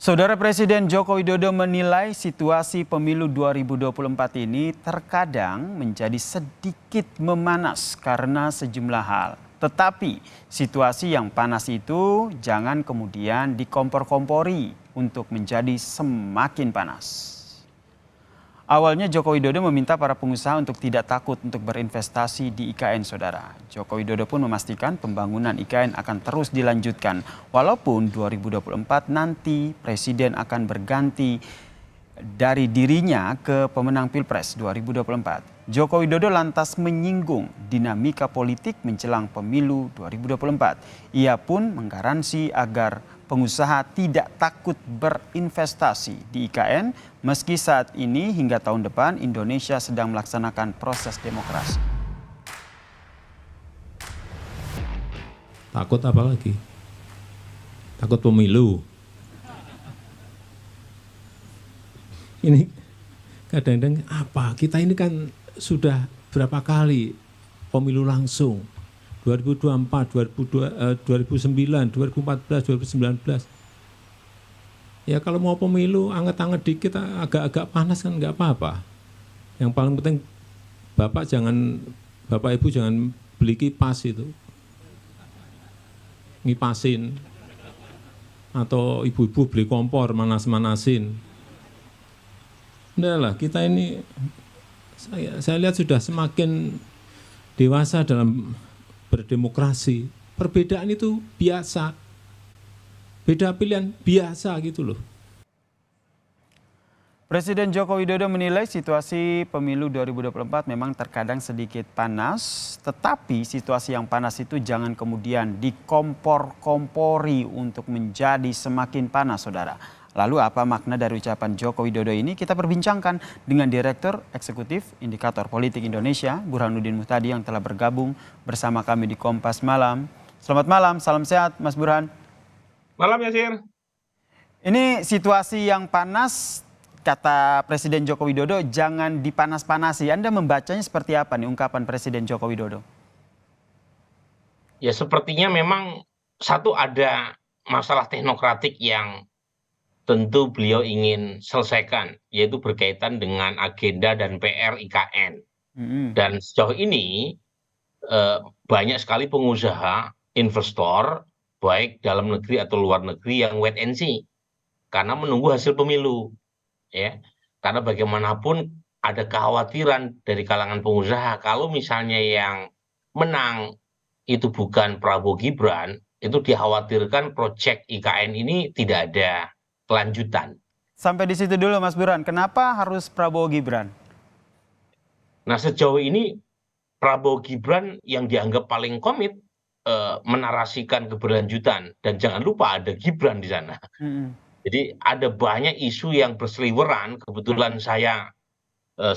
Saudara Presiden Joko Widodo menilai situasi pemilu 2024 ini terkadang menjadi sedikit memanas karena sejumlah hal. Tetapi situasi yang panas itu jangan kemudian dikompor-kompori untuk menjadi semakin panas. Awalnya Joko Widodo meminta para pengusaha untuk tidak takut untuk berinvestasi di IKN, saudara. Joko Widodo pun memastikan pembangunan IKN akan terus dilanjutkan. Walaupun 2024 nanti Presiden akan berganti dari dirinya ke pemenang Pilpres 2024. Joko Widodo lantas menyinggung dinamika politik menjelang pemilu 2024. Ia pun menggaransi agar pengusaha tidak takut berinvestasi di IKN meski saat ini hingga tahun depan Indonesia sedang melaksanakan proses demokrasi. Takut apa lagi? Takut pemilu. Ini kadang-kadang apa? Kita ini kan sudah berapa kali pemilu langsung. 2024, 2009, 2014, 2019. Ya kalau mau pemilu anget-anget dikit agak-agak panas kan nggak apa-apa. Yang paling penting Bapak Ibu jangan beli kipas itu. Ngipasin. Atau ibu-ibu beli kompor manas-manasin. Udah lah, kita ini saya lihat sudah semakin dewasa dalam berdemokrasi. Perbedaan itu biasa. Beda pilihan biasa gitu loh. Presiden Joko Widodo menilai situasi pemilu 2024 memang terkadang sedikit panas, tetapi situasi yang panas itu jangan kemudian dikompor-kompori untuk menjadi semakin panas, saudara. Lalu apa makna dari ucapan Joko Widodo ini? Kita perbincangkan dengan Direktur Eksekutif Indikator Politik Indonesia, Burhanuddin Muhtadi yang telah bergabung bersama kami di Kompas Malam. Selamat malam, salam sehat Mas Burhan. Malam Yasir. Ini situasi yang panas, kata Presiden Joko Widodo, jangan dipanas-panasi. Anda membacanya seperti apa nih ungkapan Presiden Joko Widodo? Ya sepertinya memang satu ada masalah teknokratik yang tentu beliau ingin selesaikan, yaitu berkaitan dengan agenda dan PR IKN. Dan sejauh ini banyak sekali pengusaha, investor, baik dalam negeri atau luar negeri yang wait and see, karena menunggu hasil pemilu. Ya, karena bagaimanapun ada kekhawatiran dari kalangan pengusaha kalau misalnya yang menang itu bukan Prabowo Gibran, itu dikhawatirkan proyek IKN ini tidak ada kelanjutan. Sampai di situ dulu Mas Burhan, kenapa harus Prabowo Gibran? Nah sejauh ini Prabowo Gibran yang dianggap paling komit menarasikan keberlanjutan, dan jangan lupa ada Gibran di sana. Jadi ada banyak isu yang berseliweran. Kebetulan saya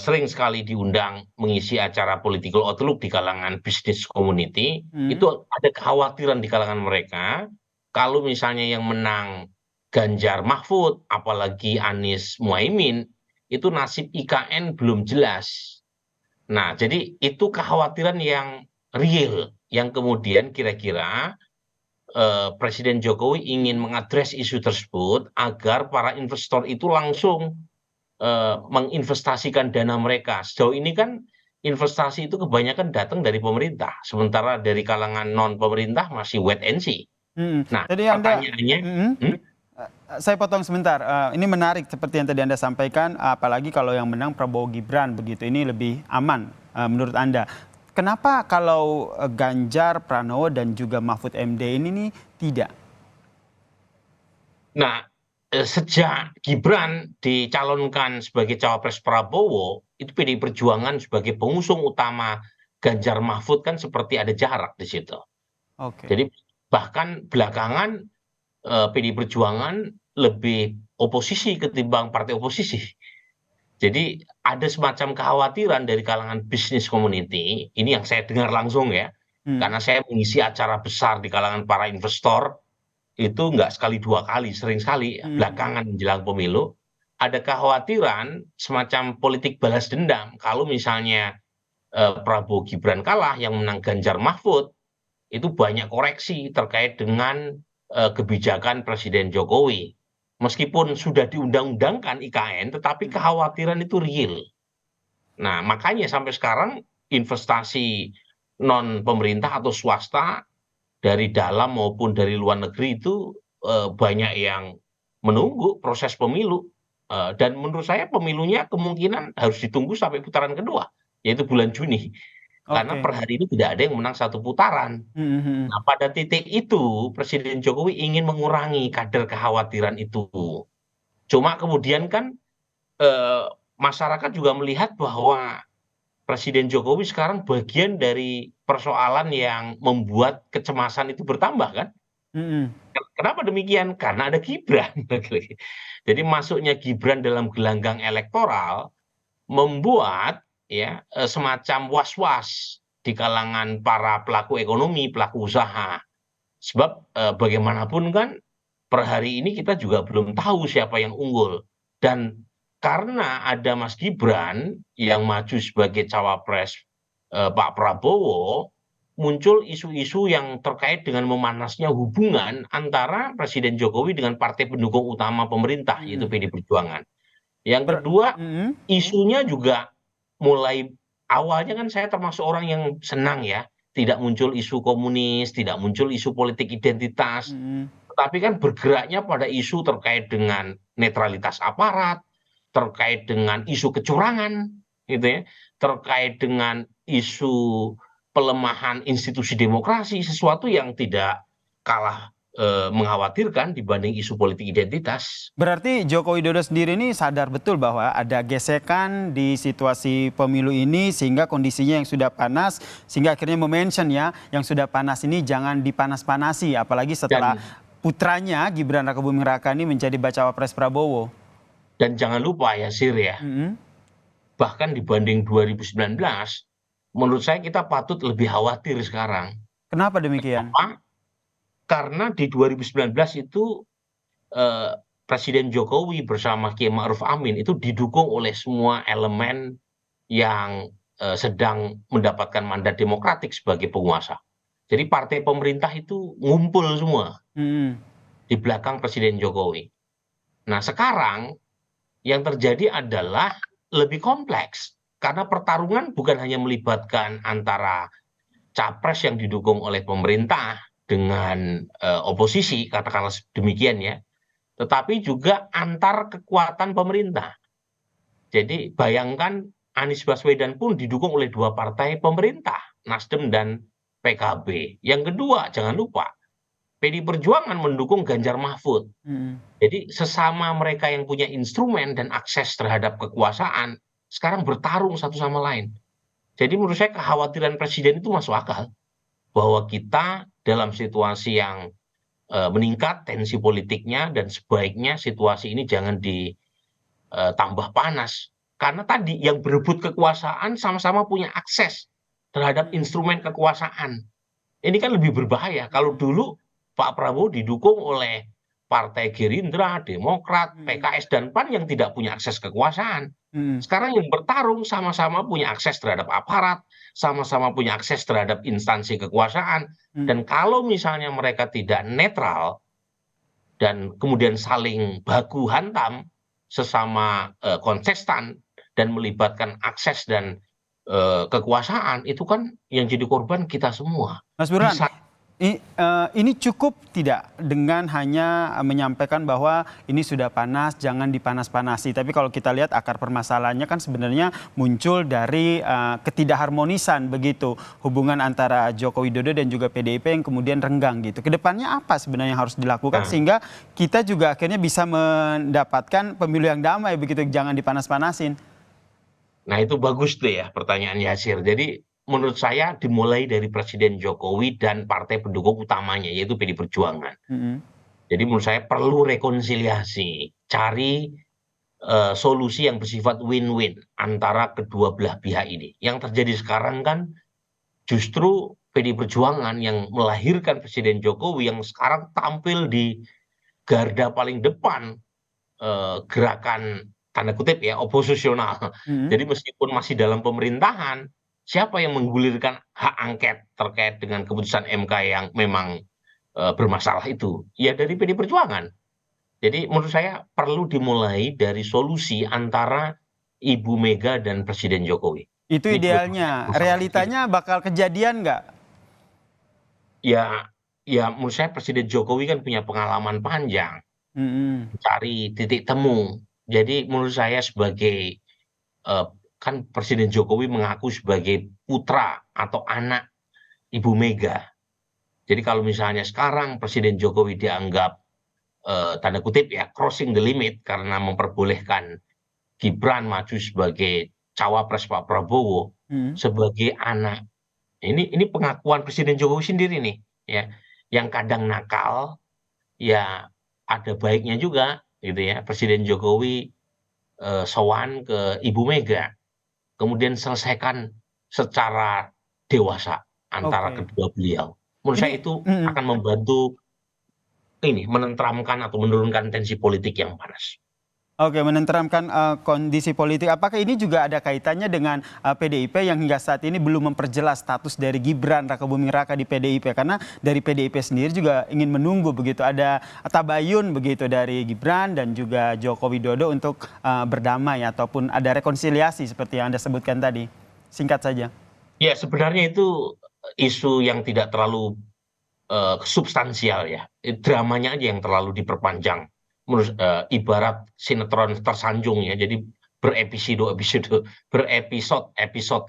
sering sekali diundang mengisi acara political outlook di kalangan business community. Itu ada kekhawatiran di kalangan mereka kalau misalnya yang menang Ganjar Mahfud, apalagi Anies Muhaimin, itu nasib IKN belum jelas. Nah, jadi itu kekhawatiran yang real, yang kemudian kira-kira Presiden Jokowi ingin mengadres isu tersebut agar para investor itu langsung menginvestasikan dana mereka. Sejauh ini kan investasi itu kebanyakan datang dari pemerintah, sementara dari kalangan non-pemerintah masih wait and see. Nah, Jadi pertanyaannya, saya potong sebentar. Ini menarik seperti yang tadi Anda sampaikan, apalagi kalau yang menang Prabowo Gibran begitu, ini lebih aman menurut Anda. Kenapa kalau Ganjar, Pranowo dan juga Mahfud MD ini nih tidak? Nah, sejak Gibran dicalonkan sebagai cawapres Prabowo, itu PDI Perjuangan sebagai pengusung utama Ganjar Mahfud kan seperti ada jarak di situ. Jadi bahkan belakangan PDI Perjuangan lebih oposisi ketimbang partai oposisi. Jadi ada semacam kekhawatiran dari kalangan bisnis community, ini yang saya dengar langsung ya, karena saya mengisi acara besar di kalangan para investor, itu nggak sekali dua kali, sering sekali belakangan menjelang pemilu, ada kekhawatiran semacam politik balas dendam kalau misalnya Prabowo Gibran kalah, yang menang Ganjar Mahfud, itu banyak koreksi terkait dengan kebijakan Presiden Jokowi. Meskipun sudah diundang-undangkan IKN, tetapi kekhawatiran itu real. Nah, makanya sampai sekarang investasi non pemerintah atau swasta dari dalam maupun dari luar negeri itu banyak yang menunggu proses pemilu. Dan menurut saya pemilunya kemungkinan harus ditunggu sampai putaran kedua, yaitu bulan Juni. Karena Oke. per hari ini tidak ada yang menang satu putaran. Mhm, mhm. Nah, pada titik itu Presiden Jokowi ingin mengurangi kadar kekhawatiran itu. Cuma kemudian kan eh, masyarakat juga melihat bahwa Presiden Jokowi sekarang bagian dari persoalan yang membuat kecemasan itu bertambah kan? Mhm. Kenapa demikian? Karena ada Gibran. Jadi masuknya Gibran dalam gelanggang elektoral membuat ya semacam was-was di kalangan para pelaku ekonomi, pelaku usaha. Sebab bagaimanapun kan per hari ini kita juga belum tahu siapa yang unggul. Dan karena ada Mas Gibran yang maju sebagai cawapres Pak Prabowo, muncul isu-isu yang terkait dengan memanasnya hubungan antara Presiden Jokowi dengan partai pendukung utama pemerintah, yaitu Mhm. PD Perjuangan. Yang Ber kedua, mhm. isunya juga mulai awalnya kan saya termasuk orang yang senang ya, tidak muncul isu komunis, tidak muncul isu politik identitas, Mhm. tetapi kan bergeraknya pada isu terkait dengan netralitas aparat, terkait dengan isu kecurangan, gitu ya, terkait dengan isu pelemahan institusi demokrasi, sesuatu yang tidak kalah mengkhawatirkan dibanding isu politik identitas. Berarti Joko Widodo sendiri ini sadar betul bahwa ada gesekan di situasi pemilu ini sehingga kondisinya yang sudah panas, sehingga akhirnya memention ya, yang sudah panas ini jangan dipanas-panasi, apalagi setelah Dan putranya Gibran Rakabuming Raka ini menjadi bacawa pres Prabowo. jangan lupa ya Sir ya, Mhm. bahkan dibanding 2019, menurut saya kita patut lebih khawatir sekarang. Kenapa demikian? Kenapa? Karena di 2019 itu eh, Presiden Jokowi bersama Kiai Ma'ruf Amin itu didukung oleh semua elemen yang sedang mendapatkan mandat demokratik sebagai penguasa. Jadi partai pemerintah itu ngumpul semua Mhm. di belakang Presiden Jokowi. Nah, sekarang yang terjadi adalah lebih kompleks karena pertarungan bukan hanya melibatkan antara capres yang didukung oleh pemerintah dengan oposisi, katakanlah demikian ya, tetapi juga antar kekuatan pemerintah. Jadi bayangkan Anies Baswedan pun didukung oleh dua partai pemerintah, Nasdem dan PKB. Yang kedua, jangan lupa, PD Perjuangan mendukung Ganjar Mahfud. Mhm. Jadi sesama mereka yang punya instrumen dan akses terhadap kekuasaan, sekarang bertarung satu sama lain. Jadi menurut saya kekhawatiran Presiden itu masuk akal. Bahwa kita dalam situasi yang meningkat tensi politiknya dan sebaiknya situasi ini jangan ditambah panas. Karena tadi yang berebut kekuasaan sama-sama punya akses terhadap instrumen kekuasaan. Ini kan lebih berbahaya. Kalau dulu Pak Prabowo didukung oleh Partai Gerindra, Demokrat, Mhm. PKS, dan PAN yang tidak punya akses kekuasaan. Mhm. Sekarang yang bertarung sama-sama punya akses terhadap aparat, sama-sama punya akses terhadap instansi kekuasaan. Mhm. Dan kalau misalnya mereka tidak netral dan kemudian saling baku hantam sesama kontestan dan melibatkan akses dan kekuasaan, itu kan yang jadi korban kita semua. Mas Burhan, Bisa. ini cukup tidak dengan hanya menyampaikan bahwa ini sudah panas, jangan dipanas-panasi. Tapi kalau kita lihat akar permasalahannya kan sebenarnya muncul dari ketidakharmonisan begitu hubungan antara Joko Widodo dan juga PDIP yang kemudian renggang gitu. Kedepannya apa sebenarnya yang harus dilakukan Nah, sehingga kita juga akhirnya bisa mendapatkan pemilu yang damai begitu, jangan dipanas-panasin. nah, itu bagus tuh ya pertanyaan Yasir. Jadi menurut saya dimulai dari Presiden Jokowi dan partai pendukung utamanya yaitu PD Perjuangan. Mm-mm. Jadi menurut saya perlu rekonsiliasi, cari solusi yang bersifat win-win antara kedua belah pihak ini. Yang terjadi sekarang kan justru PD Perjuangan yang melahirkan Presiden Jokowi yang sekarang tampil di garda paling depan gerakan tanda kutip ya oposisional. Mm-mm. Jadi meskipun masih dalam pemerintahan, siapa yang menggulirkan hak angket terkait dengan keputusan MK yang memang bermasalah itu? Ya dari PD Perjuangan. Jadi menurut saya perlu dimulai dari solusi antara Ibu Mega dan Presiden Jokowi. Itu Ini idealnya. dua-duanya Realitanya bakal kejadian nggak? ya, ya menurut saya Presiden Jokowi kan punya pengalaman panjang Mm-mm. mencari titik temu. Jadi menurut saya sebagai kan Presiden Jokowi mengaku sebagai putra atau anak Ibu Mega. Jadi kalau misalnya sekarang Presiden Jokowi dianggap tanda kutip ya crossing the limit karena memperbolehkan Gibran maju sebagai cawapres Pak Prabowo Mm. sebagai anak. Ini pengakuan Presiden Jokowi sendiri nih, ya, yang kadang nakal, ya ada baiknya juga, gitu ya. Presiden Jokowi sowan ke Ibu Mega, kemudian selesaikan secara dewasa antara Oke. kedua beliau. Menurut saya Ini, itu mm-mm. akan membantu ini menenteramkan atau menurunkan tensi politik yang panas. Oke, menenteramkan kondisi politik. Apakah ini juga ada kaitannya dengan PDIP yang hingga saat ini belum memperjelas status dari Gibran Rakabuming Raka di PDIP? Karena dari PDIP sendiri juga ingin menunggu begitu ada tabayun begitu dari Gibran dan juga Joko Widodo untuk berdamai ataupun ada rekonsiliasi seperti yang Anda sebutkan tadi. Singkat saja. Ya, sebenarnya itu isu yang tidak terlalu substansial ya. Dramanya aja yang terlalu diperpanjang. Menurut ibarat sinetron tersanjung ya. Jadi berepisode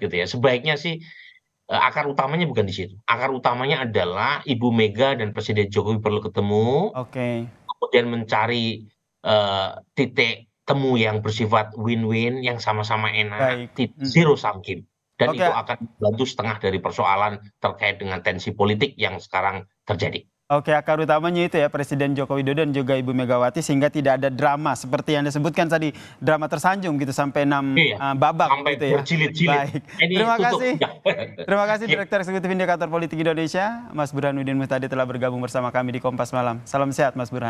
gitu ya. Sebaiknya sih akar utamanya bukan di situ. Akar utamanya adalah Ibu Mega dan Presiden Jokowi perlu ketemu, Oke, kemudian mencari titik temu yang bersifat win-win, yang sama-sama enak, baik. Mm-mm. zero sum game. Dan Oke, itu akan membantu setengah dari persoalan terkait dengan tensi politik yang sekarang terjadi. Oke, akar utamanya itu ya Presiden Joko Widodo dan juga Ibu Megawati sehingga tidak ada drama seperti yang Anda sebutkan tadi, drama tersanjung gitu sampai 6 Iya, babak sampai gitu ya. berjilid-jilid. Baik. Ini Terima tutup. kasih. Terima kasih Ya. Direktur Eksekutif Indikator Politik Indonesia, Mas Burhanuddin Muhtadi telah bergabung bersama kami di Kompas Malam. Salam sehat Mas Burhan.